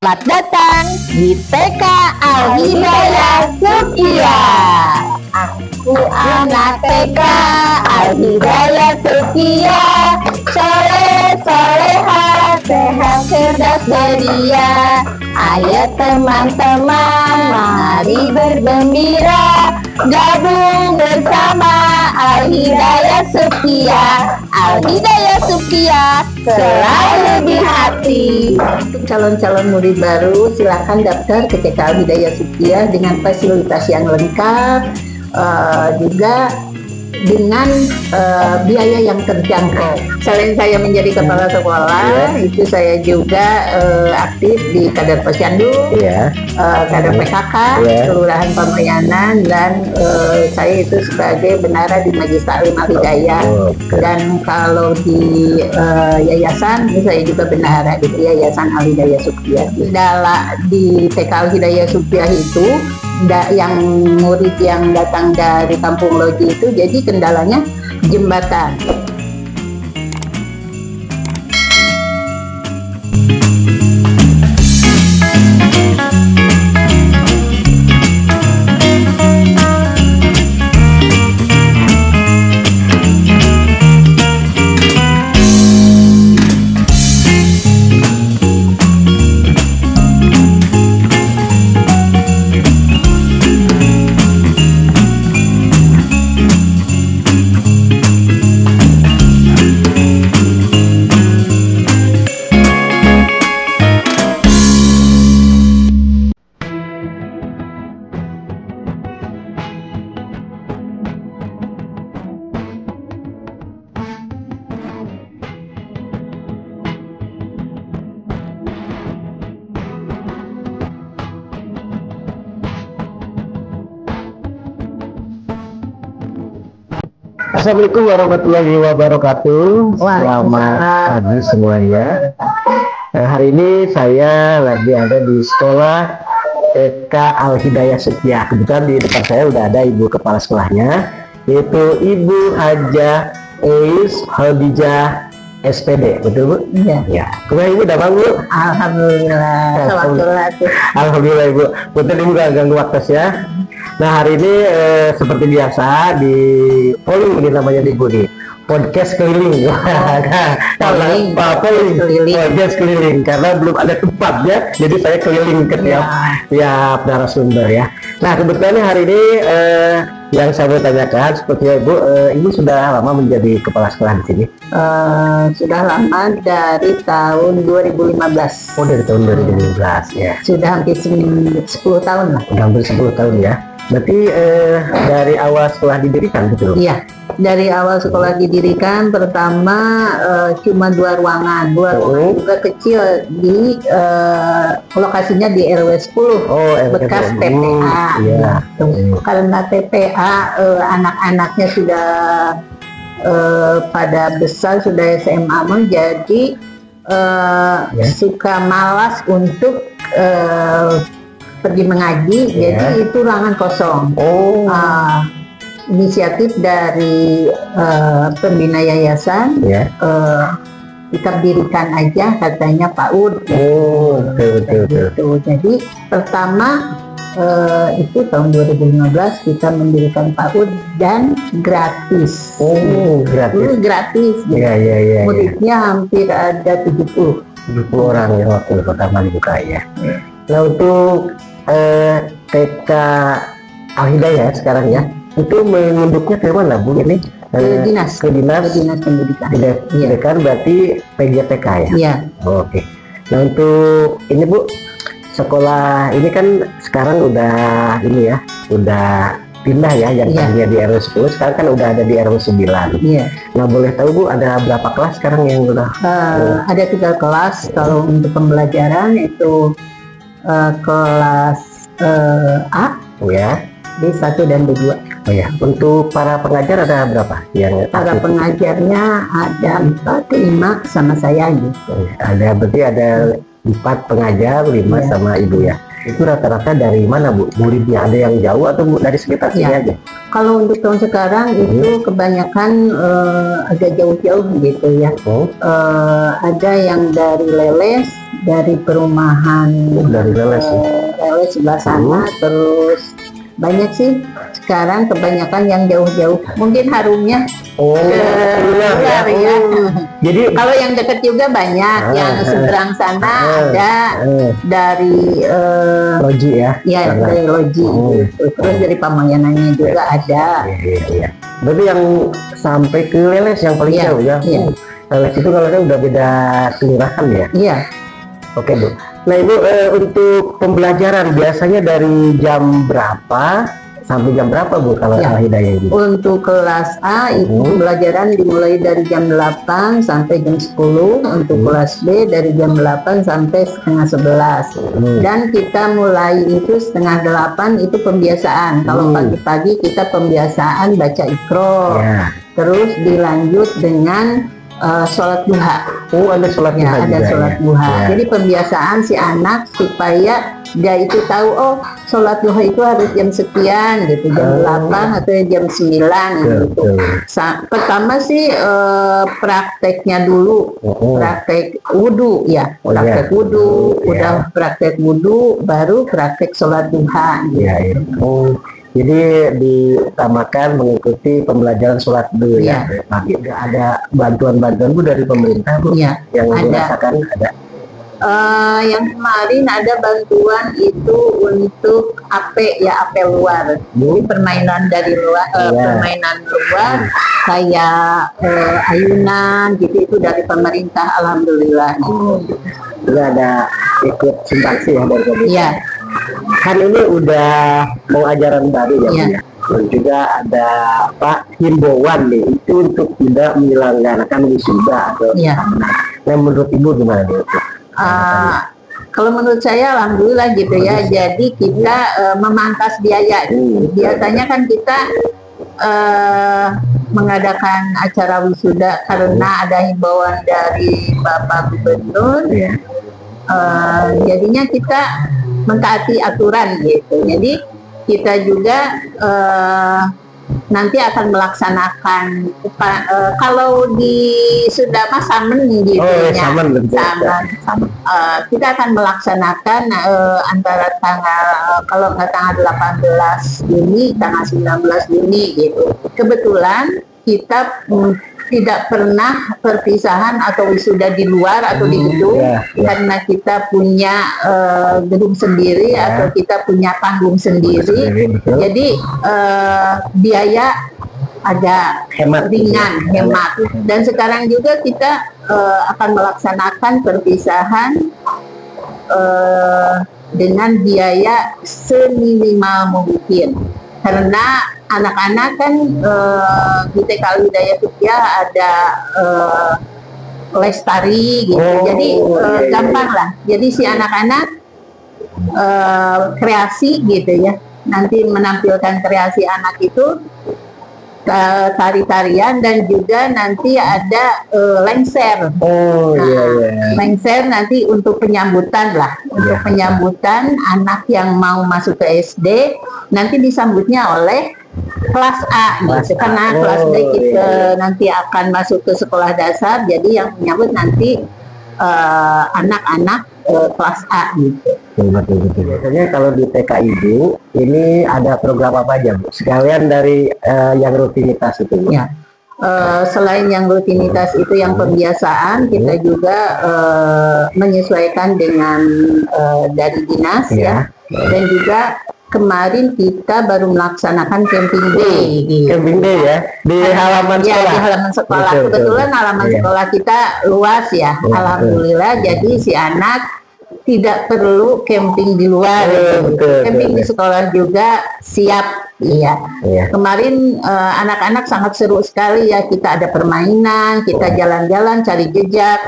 Selamat datang di TK Al Hidayah Sukia. Aku anak TK Al Hidayah Sukia. Soleh, soleha, sehat, cerdas, beria. Ayo teman-teman, mari bergembira. Gabung bersama Al Hidayah Sukia. Al Hidayah Sukia selalu di hati. Untuk calon-calon murid baru, silakan daftar ke TK Al Hidayah Sukia dengan fasilitas yang lengkap, juga dengan biaya yang terjangkau. Selain saya menjadi kepala sekolah, itu saya juga aktif di Kader Posyandu, Kader PKK, Kelurahan Pamayanan, dan saya itu sebagai bendahara di Majelis Taklim Al Hidayah. Dan kalau di yayasan, saya juga bendahara di Yayasan Al Hidayah Sukia. Di TK Al Hidayah Sukia itu yang murid yang datang dari Kampung Loji itu, jadi kendalanya jembatan. Assalamualaikum warahmatullahi wabarakatuh. Selamat pagi semuanya. Hari ini saya lagi ada di sekolah TK Al Hidayah Sukia. Kebetulan di depan saya udah ada ibu kepala sekolahnya, yaitu Ibu Hajah Eis Khadijah SPD, betul Bu? Iya. Ya. Kemudian Ibu udah bangun? Alhamdulillah. Alhamdulillah Ibu. Betul Ibu gak ganggu waktu ya. Nah hari ini seperti biasa di polling ini namanya di Bu nih, podcast keliling. Podcast keliling karena belum ada tempatnya, jadi saya keliling ke tiap narasumber ya. Nah kebetulan hari ini yang saya mau tanyakan seperti Ibu, Ibu sudah lama menjadi kepala sekolah di sini? Sudah lama, dari tahun 2015. Oh dari tahun 2015 ya. Sudah hampir 10 tahun lah. Hampir 10 tahun ya. Berarti dari awal sekolah didirikan gitu? Iya, dari awal sekolah didirikan pertama cuma 2 ruangan, juga kecil di lokasinya di RW 10, bekas TPA. Karena TPA anak-anaknya sudah pada besar, sudah SMA, menjadi suka malas untuk pergi mengaji, jadi itu ruangan kosong. Inisiatif dari pembina yayasan, kita dirikan aja katanya PAUD. Betul. Jadi pertama itu tahun 2015 kita mendirikan PAUD dan gratis. Gratis. Muridnya hampir ada 70 orang ya waktu pertama dibuka ya. Nah untuk TK Al Hidayah sekarang ya, itu menduknya ke mana Bu ini? Ke dinas pendidikan. Pendidikan berarti PJTK ya? Iya. Oke. Nah untuk ini Bu, sekolah ini kan sekarang udah ini ya, udah pindah ya, yang tadinya di RW 10 sekarang kan udah ada di RW 9. Iya. Nah boleh tahu Bu, ada berapa kelas sekarang yang udah? Ada 3 kelas. Kalau untuk pembelajaran itu kelas A, D1 dan D2. Oh ya, untuk para pengajar ada berapa? Yang para pengajarnya ada 4, 5 sama saya gitu. Berarti ada 4 pengajar, 5 sama Ibu ya. Itu rata-rata dari mana Bu? Muridnya ada yang jauh atau Bu dari sekitar sini aja? Kalau untuk tahun sekarang itu kebanyakan agak jauh-jauh gitu ya. Ada yang dari Leles, dari perumahan Dari Leles ya? Leles sebelah sana, terus banyak sih sekarang kebanyakan yang jauh-jauh. Mungkin Harumnya Luar ya. ya. Jadi Kalau yang dekat juga banyak, yang seberang sana ada dari Loji ya? ya dari Loji, gitu. Terus dari Pamayanannya juga ada. Iya. Berarti yang sampai ke Leles yang paling jauh ya? Iya. Leles itu kalau saya udah beda kelurahan ya? Iya. Oke Bu. Nah Ibu, untuk pembelajaran biasanya dari jam berapa sampai jam berapa Bu kalau Al-Hidayah ini? Untuk kelas A itu pembelajaran dimulai dari jam 8 sampai jam 10. Untuk kelas B dari jam 8 sampai setengah 11. Dan kita mulai itu setengah 8 itu pembiasaan. Kalau pagi-pagi kita pembiasaan baca Iqra. Terus dilanjut dengan sholat duha. Ada sholat duha ada juga, sholat duha. Jadi pembiasaan si anak supaya dia itu tahu, oh sholat duha itu harus jam sekian gitu, jam 8 atau jam 9 gitu. Pertama sih prakteknya dulu, praktek wudhu ya, praktek wudhu, udah praktek wudhu, baru praktek sholat duha gitu. Jadi diutamakan mengikuti pembelajaran sholat dulu ya. Tapi ada bantuan-bantuan Bu dari pemerintah Bu yang dirasakan ada. Yang kemarin ada bantuan itu untuk AP luar. Jadi permainan dari luar, permainan luar kayak ayunan gitu itu dari pemerintah, alhamdulillah. Juga ada ikut sumbangsi ya dari pemerintah. Iya. Kan ini udah mau ajaran baru ya, Bu. Dan juga ada himbauan nih itu untuk tidak menyelenggarakan wisuda atau nah menurut Ibu gimana nih? Kalau menurut saya alhamdulillah gitu ya. Jadi kita memangkas biaya. Biasanya kan kita mengadakan acara wisuda karena ada himbauan dari Bapak Gubernur. Jadinya kita mentaati aturan gitu. Jadi kita juga nanti akan melaksanakan kalau di Sudama samen gitu kita akan melaksanakan antara tanggal kalau nggak tanggal 18 Juni tanggal 19 Juni gitu. Kebetulan kita tidak pernah perpisahan atau wisuda di luar atau di gedung karena kita punya gedung sendiri atau kita punya panggung sendiri. Jadi biaya agak ringan, hemat. Dan sekarang juga kita akan melaksanakan perpisahan dengan biaya seminimal mungkin. Karena anak-anak kan di TK Al-Hidayah Ruqyah ada les tari gitu. Jadi gampang lah. Jadi si anak-anak kreasi gitu ya. Nanti menampilkan kreasi anak itu tari-tarian dan juga nanti ada lengser. Lengser nanti untuk penyambutan lah, untuk penyambutan anak yang mau masuk ke SD nanti disambutnya oleh kelas A gitu. Karena kelas D kita nanti akan masuk ke sekolah dasar, jadi yang menyambut nanti anak-anak kelas A gitu. Biasanya kalau di TK Ibu ini ada program apa aja Bu? Sekalian dari yang rutinitas itu Bu? Ya. Selain yang rutinitas itu yang pembiasaan, kita juga menyesuaikan dengan dari dinas ya. Dan juga kemarin kita baru melaksanakan camping day gitu. Camping day ya di halaman sekolah. Di halaman sekolah. Kebetulan halaman sekolah kita luas ya. Alhamdulillah. Jadi si anak tidak perlu camping di luar. Camping di sekolah juga siap. Iya. Kemarin anak-anak sangat seru sekali ya. Kita ada permainan, kita jalan-jalan cari jejak,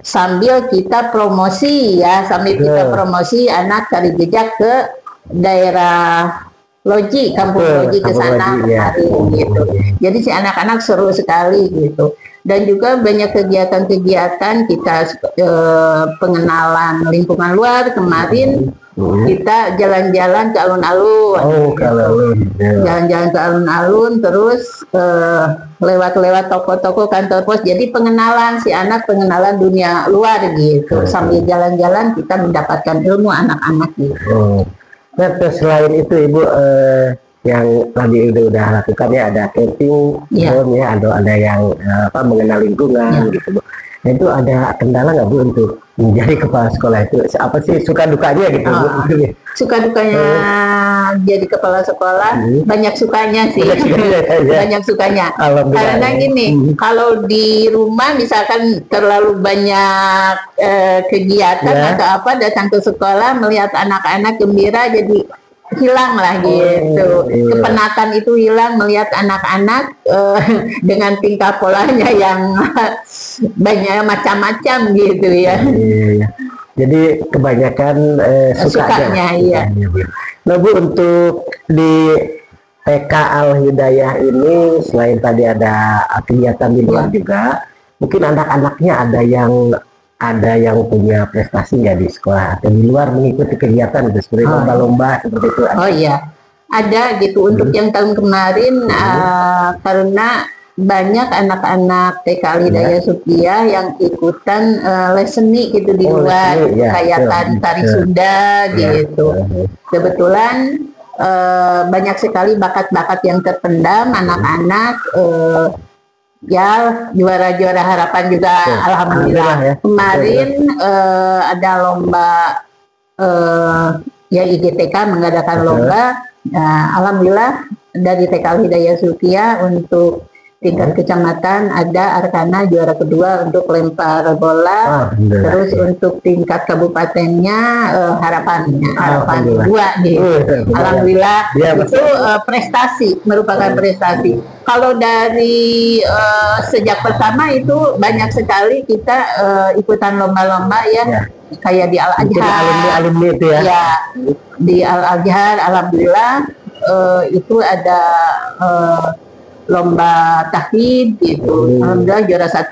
sambil kita promosi ya, sambil kita promosi anak cari jejak ke daerah Loji, kampung Loji ke sana kemari gitu. Jadi si anak-anak seru sekali gitu. Dan juga banyak kegiatan-kegiatan kita pengenalan lingkungan luar kemarin. Kita jalan-jalan ke alun-alun. Jalan-jalan ke alun-alun, terus lewat-lewat toko-toko, kantor pos. Jadi pengenalan si anak, pengenalan dunia luar gitu. Sambil jalan-jalan kita mendapatkan ilmu anak-anak gitu. Nah, terus selain itu Ibu yang tadi udah lakukan ya, ada camping, ya ada yang mengenal lingkungan gitu Bu. Nah, itu ada kendala nggak Bu untuk menjadi kepala sekolah itu? Apa sih suka dukanya gitu Bu? Suka dukanya jadi kepala sekolah, banyak sukanya sih. Banyak sukanya. Karena gini, kalau di rumah misalkan terlalu banyak kegiatan atau apa, datang ke sekolah melihat anak-anak gembira, jadi hilang lah gitu. Kepenatan itu hilang melihat anak-anak dengan tingkah polanya yang banyak macam-macam gitu ya. Jadi kebanyakan sukanya. Iya. Nah Bu, untuk di TK Al Hidayah ini selain tadi ada kegiatan di luar juga, mungkin anak-anaknya ada yang punya prestasi nggak di sekolah atau di luar mengikuti kegiatan itu seperti lomba-lomba seperti itu? Oh iya, ada gitu. Untuk yang tahun kemarin karena banyak anak-anak TK Al Hidayah Supiah yang ikutan les seni gitu di luar, kayak tari Sunda gitu. Kebetulan banyak sekali bakat-bakat yang terpendam anak-anak. Ya juara-juara harapan juga, alhamdulillah ya. Kemarin ada lomba ya IGTK mengadakan lomba, alhamdulillah dari TK Al Hidayah Supiah untuk tingkat kecamatan ada Arkana juara kedua untuk lempar bola, terus untuk tingkat kabupatennya harapan 2 gitu. Alhamdulillah itu prestasi, merupakan prestasi. Kalau dari sejak pertama itu banyak sekali kita ikutan lomba-lomba ya, kayak di Al-Azhar, alumni itu ya, di Al-Azhar alhamdulillah itu ada lomba tahfidz gitu, alhamdulillah juara 1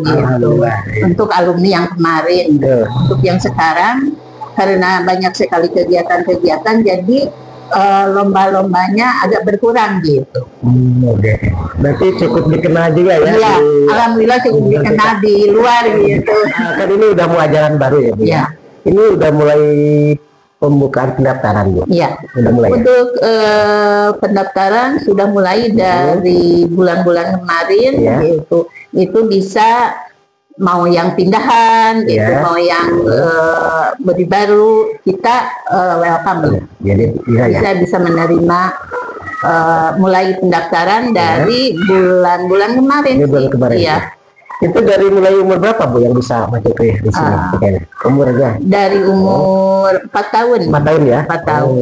gitu. Untuk alumni yang kemarin, untuk yang sekarang karena banyak sekali kegiatan-kegiatan, jadi lomba-lombanya agak berkurang gitu. Berarti cukup dikenal juga ya? Iya, alhamdulillah cukup dikenal di luar gitu. Kan ini udah mau ajaran baru ya Bu? Iya. Ini udah mulai pembukaan pendaftaran Bu? Iya. Udah mulai. Untuk pendaftaran sudah mulai dari bulan-bulan kemarin gitu. Itu bisa mau yang pindahan gitu, mau yang beli baru, kita welcome. Jadi bisa menerima mulai pendaftaran dari bulan-bulan kemarin. Iya. Itu dari mulai umur berapa Bu yang bisa masuk ke di sini? Umurnya? Dari umur 4 tahun. 4 tahun ya? 4 tahun.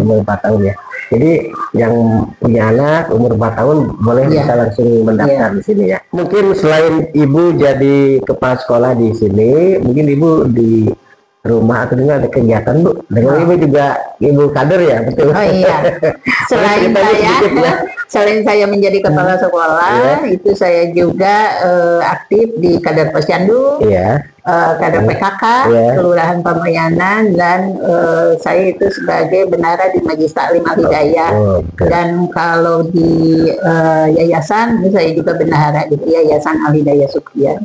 Umur 4 tahun ya. Jadi yang punya anak umur 4 tahun boleh bisa langsung mendaftar di sini ya. Mungkin selain Ibu jadi kepala sekolah di sini, mungkin Ibu di rumah atau juga ada kegiatan Bu. Dengan Ibu juga Ibu kader ya, betul? Oh iya. Selain saya menjadi kepala sekolah, itu saya juga aktif di kader Posyandu, kader PKK, Kelurahan Pamayanan, dan saya itu sebagai bendahara di Majelis Taklim Al Hidayah. Dan kalau di yayasan, saya juga bendahara di Yayasan Al Hidayah Supiah.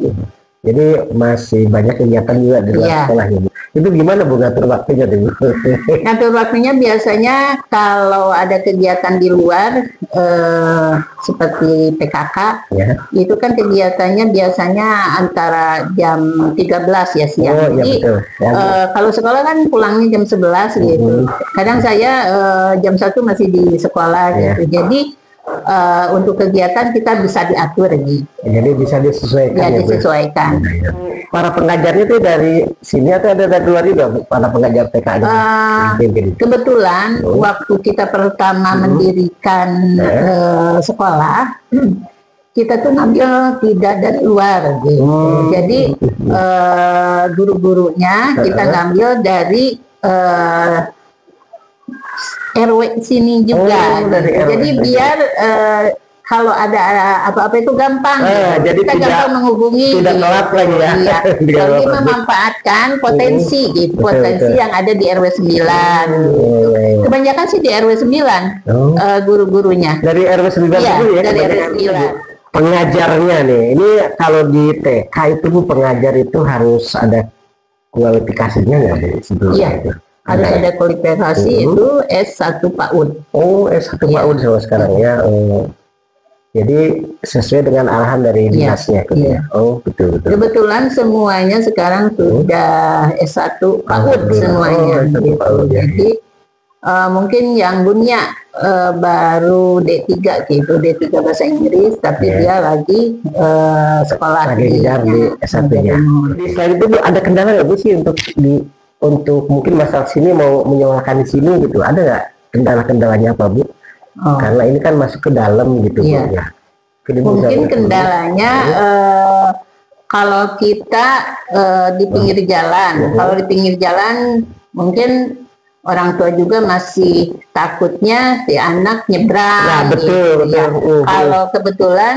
Jadi masih banyak kegiatan juga di luar sekolah Bu. Itu gimana Bu ngatur waktunya Bu? Ngatur waktunya biasanya kalau ada kegiatan di luar seperti PKK, itu kan kegiatannya biasanya antara jam 13 ya siang. Jadi kalau sekolah kan pulangnya jam 11 gitu. Kadang saya jam 1 masih di sekolah gitu. Jadi untuk kegiatan kita bisa diatur gitu. Jadi bisa disesuaikan. Ya, disesuaikan. Para pengajarnya itu dari sini atau ada dari luar juga Bu? Para pengajar TK kebetulan waktu kita pertama mendirikan sekolah, kita tuh ngambil tidak dari luar gitu. Jadi guru-gurunya kita ngambil dari RW sini juga. Dari RW Jadi biar kalau ada apa-apa itu gampang. Jadi kita gampang menghubungi. Tidak telat lagi ya. Iya. Jadi memanfaatkan potensi gitu, potensi yang ada di RW 9. Kebanyakan sih di RW 9 guru-gurunya. Dari RW 9 ya, dulu ya. Dari RW 9. Pengajarnya nih, ini kalau di TK itu Bu, pengajar itu harus ada kualifikasinya nggak Bu? Iya. Harus ada kualifikasi itu S1 PAUD. Oh, S1 PAUD sekarang ya. Jadi sesuai dengan arahan dari dinasnya. Iya. Oh, betul. Kebetulan semuanya sekarang sudah S1 PAUD semuanya. S1 PAUD, ya. Jadi mungkin yang punya baru D3 gitu, D3 bahasa Inggris, tapi dia lagi sekolah lagi di S1-nya. Selain itu Bu, ada kendala nggak Bu sih untuk mungkin masalah sini mau menyewakan di sini gitu, ada nggak kendala-kendalanya apa Bu? Karena ini kan masuk ke dalam gitu Bu ya. Mungkin kendalanya kalau kita di pinggir jalan, kalau di pinggir jalan mungkin orang tua juga masih takutnya si anak nyebrang. Nah, betul, gitu, betul. Ya. Kalau kebetulan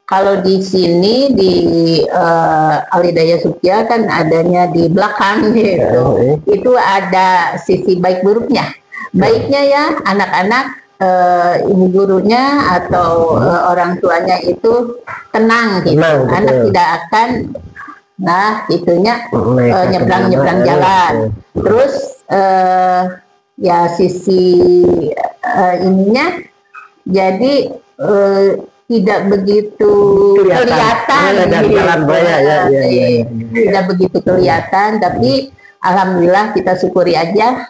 kalau di sini di Al-Hidayah Supiah kan adanya di belakang gitu. Itu ada sisi baik buruknya. Baiknya ya anak-anak ibu gurunya atau orang tuanya itu tenang gitu. Anak tidak akan nyebrang jalan. Terus ya sisi ininya jadi tidak begitu kelihatan jalan raya ya. Tidak begitu kelihatan, tapi alhamdulillah kita syukuri aja.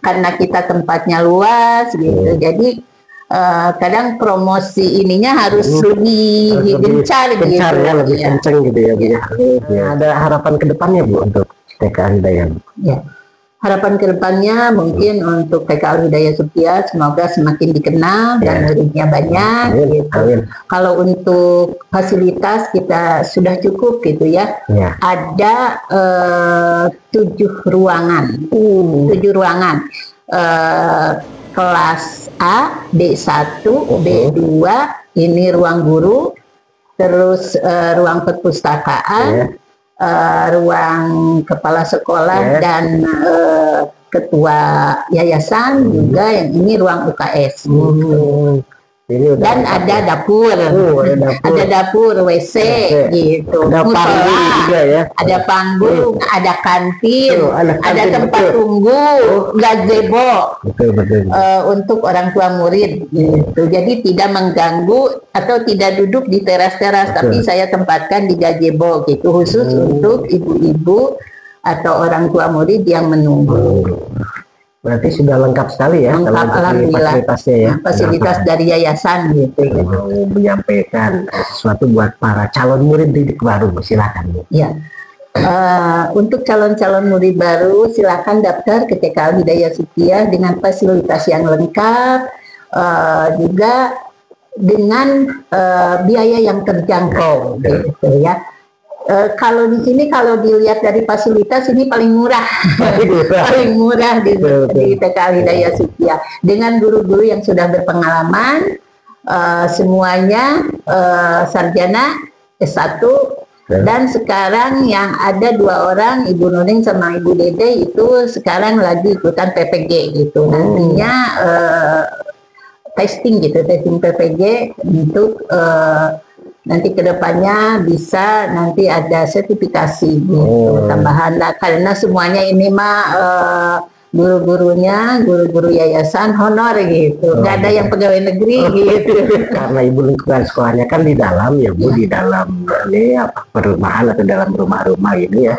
Karena kita tempatnya luas gitu. Jadi kadang promosi ininya harus lebih gencar gitu. Ya, lebih kenceng gitu ya Bu. Ada harapan ke depannya Bu untuk TK Al-Hidayah? Ya. Harapan kedepannya mungkin untuk TK Al-Hidayah Supiah semoga semakin dikenal dan muridnya banyak. Gitu. Kalau untuk fasilitas kita sudah cukup gitu ya. Ada 7 ruangan, 7 ruangan. Kelas A, D1, D2 ini ruang guru, terus ruang perpustakaan. Ruang kepala sekolah dan ketua yayasan juga, yang ini ruang UKS. Dan ada dapur, ada dapur WC gitu, ada panggung, ada kantin, ada tempat tunggu, gazebo untuk orang tua murid gitu. Jadi tidak mengganggu atau tidak duduk di teras-teras, tapi saya tempatkan di gazebo gitu, khusus untuk ibu-ibu atau orang tua murid yang menunggu. Berarti sudah lengkap sekali ya. Lengkap, alhamdulillah. Fasilitasnya ya. Fasilitas dari yayasan gitu. Menyampaikan sesuatu buat para calon murid didik baru, silakan. Ya. Untuk calon-calon murid baru silakan daftar ke TK Al-Hidayah Supiah dengan fasilitas yang lengkap, juga dengan biaya yang terjangkau gitu ya. Kalau di sini kalau dilihat dari fasilitas ini paling murah, paling murah di TK Al-Hidayah Supiah, dengan guru-guru yang sudah berpengalaman, semuanya sarjana S1, dan sekarang yang ada 2 orang, Ibu Nuning sama Ibu Dede itu sekarang lagi ikutan PPG gitu. Nantinya testing PPG untuk nanti kedepannya bisa nanti ada sertifikasi gitu tambahan. Nah, karena semuanya ini mah guru-gurunya guru-guru yayasan honor gitu, nggak ada yang pegawai negeri gitu. Karena Ibu lingkungan sekolahnya kan di dalam ya Bu, di dalam ini perumahan atau dalam rumah-rumah ini ya.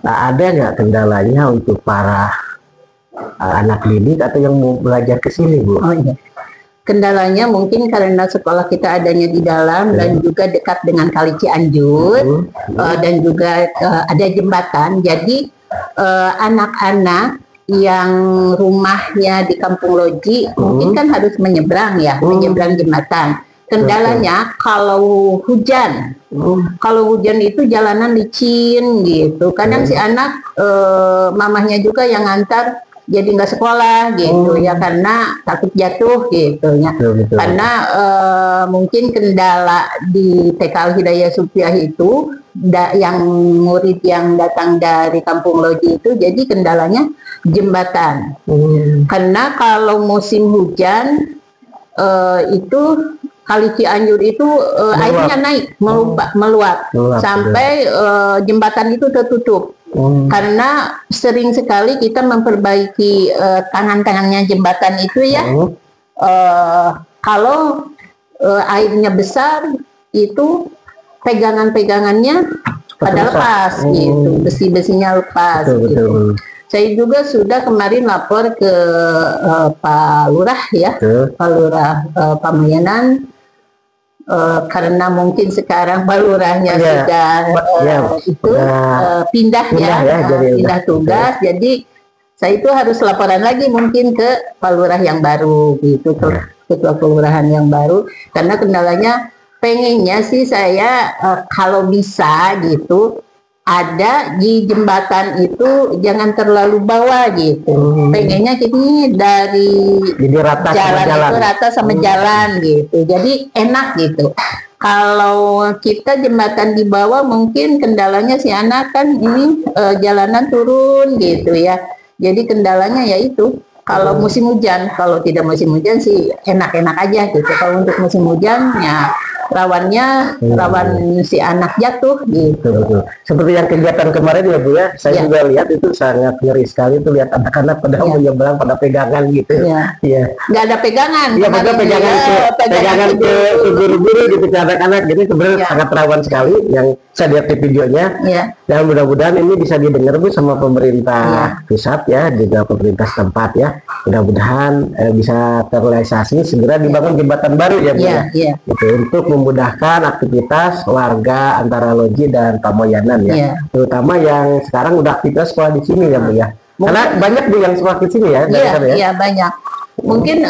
Nah, ada nggak kendalanya untuk para anak didik atau yang mau belajar ke sini Bu? Kendalanya mungkin karena sekolah kita adanya di dalam dan juga dekat dengan Kali Cianjur, dan juga ada jembatan. Jadi anak-anak yang rumahnya di Kampung Loji mungkin kan harus menyeberang ya, menyeberang jembatan. Kendalanya kalau hujan, itu jalanan licin gitu. Kadang si anak mamahnya juga yang ngantar jadi nggak sekolah gitu ya, karena takut jatuh gitu ya. Betul. Karena mungkin kendala di TK Al Hidayah Supiah itu yang murid yang datang dari Kampung Loji itu, jadi kendalanya jembatan. Karena kalau musim hujan itu Kali Cianjur itu airnya naik meluap sampai jembatan itu tertutup. Karena sering sekali kita memperbaiki tangan-tangannya jembatan itu ya. Kalau airnya besar itu pegangan-pegangannya pada lepas gitu, besi-besinya lepas. Gitu. Saya juga sudah kemarin lapor ke Pak Lurah ya, Pak Lurah Pamayanan. Karena mungkin sekarang Pak Lurahnya sudah pindah tugas, jadi saya itu harus laporan lagi mungkin ke Pak Lurah yang baru gitu, ketua kelurahan yang baru, karena kendalanya pengennya sih saya kalau bisa gitu ada di jembatan itu jangan terlalu bawah gitu. Pengennya ini dari rata jalan itu rata sama jalan gitu. Jadi enak gitu. Kalau kita jembatan di bawah mungkin kendalanya si anak kan ini jalanan turun gitu ya. Jadi kendalanya yaitu kalau musim hujan. Kalau tidak musim hujan sih enak-enak aja gitu. Kalau untuk musim hujan ya rawan si anak jatuh gitu. Betul. Seperti yang kegiatan kemarin ya Bu ya, saya juga lihat itu sangat ngeri sekali tuh, lihat anak-anak pada menyeberang pada pegangan gitu. Iya. Nggak ada pegangan. Iya, pada pegangan ke guru-guru gitu ke anak-anak. Jadi sebenarnya sangat rawan sekali yang saya lihat di videonya. Dan mudah-mudahan ini bisa didengar Bu sama pemerintah pusat ya, juga pemerintah setempat ya. Mudah-mudahan bisa terrealisasi segera dibangun jembatan baru ya Bu ya. Itu untuk memudahkan aktivitas warga antara Loji dan Pamayanan ya. Terutama yang sekarang udah aktivitas sekolah di sini ya Bu ya. Karena banyak Bu yang sekolah di sini ya. Iya banyak. Mungkin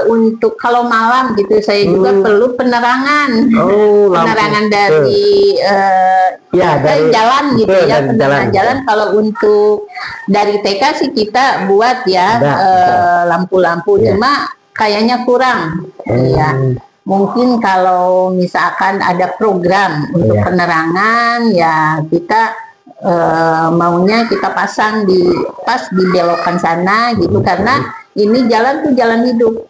untuk kalau malam gitu saya juga perlu penerangan. Penerangan dari jalan gitu ya, penerangan jalan. Kalau untuk dari TK sih kita buat ya lampu-lampu, cuma kayaknya kurang. Iya. Mungkin kalau misalkan ada program untuk penerangan ya kita maunya kita pasang pas di belokan sana gitu, karena ini jalan tuh jalan hidup.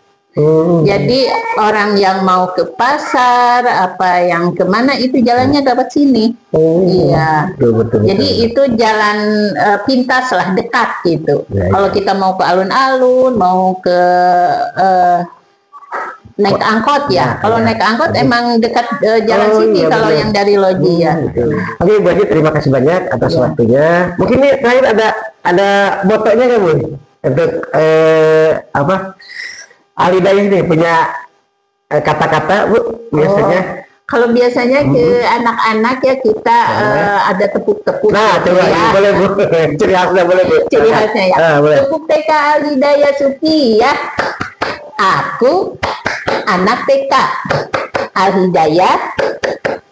Jadi orang yang mau ke pasar apa yang kemana itu jalannya dapat sini. Iya. Jadi itu jalan pintas lah, dekat gitu. Kalau kita mau ke alun-alun, mau ke naik angkot ya. Kalau naik angkot emang dekat jalan sini kalau yang dari Loji ya. Oke Bu Haji, terima kasih banyak atas waktunya. Mungkin ini terakhir ada fotonya kan Bu? Untuk Al Hidayah ini punya kata-kata Bu biasanya. Kalau biasanya ke anak-anak ya kita ada tepuk-tepuk. Nah, coba boleh Bu. Ciri khasnya boleh Bu. Ciri khasnya ya. Tepuk TK Al Hidayah Supiah. Aku anak TK Al Hidayah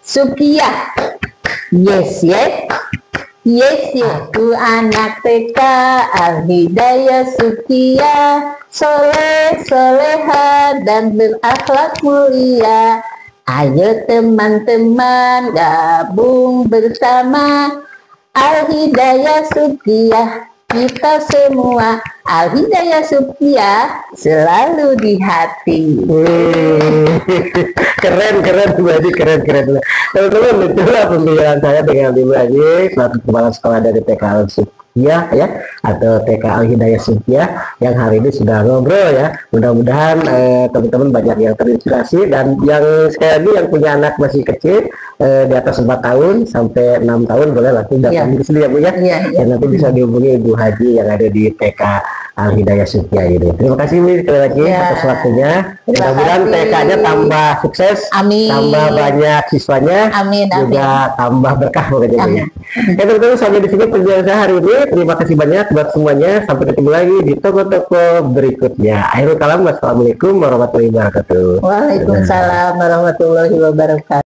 Supiah. Yes. Aku anak TK Al Hidayah Supiah, soleha dan berakhlak mulia. Ayo teman-teman gabung bersama Al Hidayah Supiah. Kita semua Al Hidayah Supiah selalu di hati. Keren Bu Haji, keren. Teman-teman, itulah pembicaraan saya dengan Ibu Haji selaku kepala sekolah dari TK Al Supiah ya, atau TK Al Hidayah Supiah, yang hari ini sudah ngobrol ya. Mudah-mudahan teman-teman banyak yang terinspirasi, dan yang sekali lagi yang punya anak masih kecil di atas 4 tahun sampai 6 tahun boleh langsung datang di sini ya Bu ya. Dan nanti bisa dihubungi Ibu Haji yang ada di TK Al Hidayah Supiah ini. Terima kasih Bu sekali lagi atas waktunya. Mudah-mudahan TK-nya tambah sukses, tambah banyak siswanya, juga tambah berkah pokoknya Bu ya. Teman-teman, sampai di sini perjalanan saya hari ini. Terima kasih banyak buat semuanya. Sampai ketemu lagi di toko-toko berikutnya. Akhirul kalam, wassalamualaikum warahmatullahi wabarakatuh. Waalaikumsalam warahmatullahi wabarakatuh.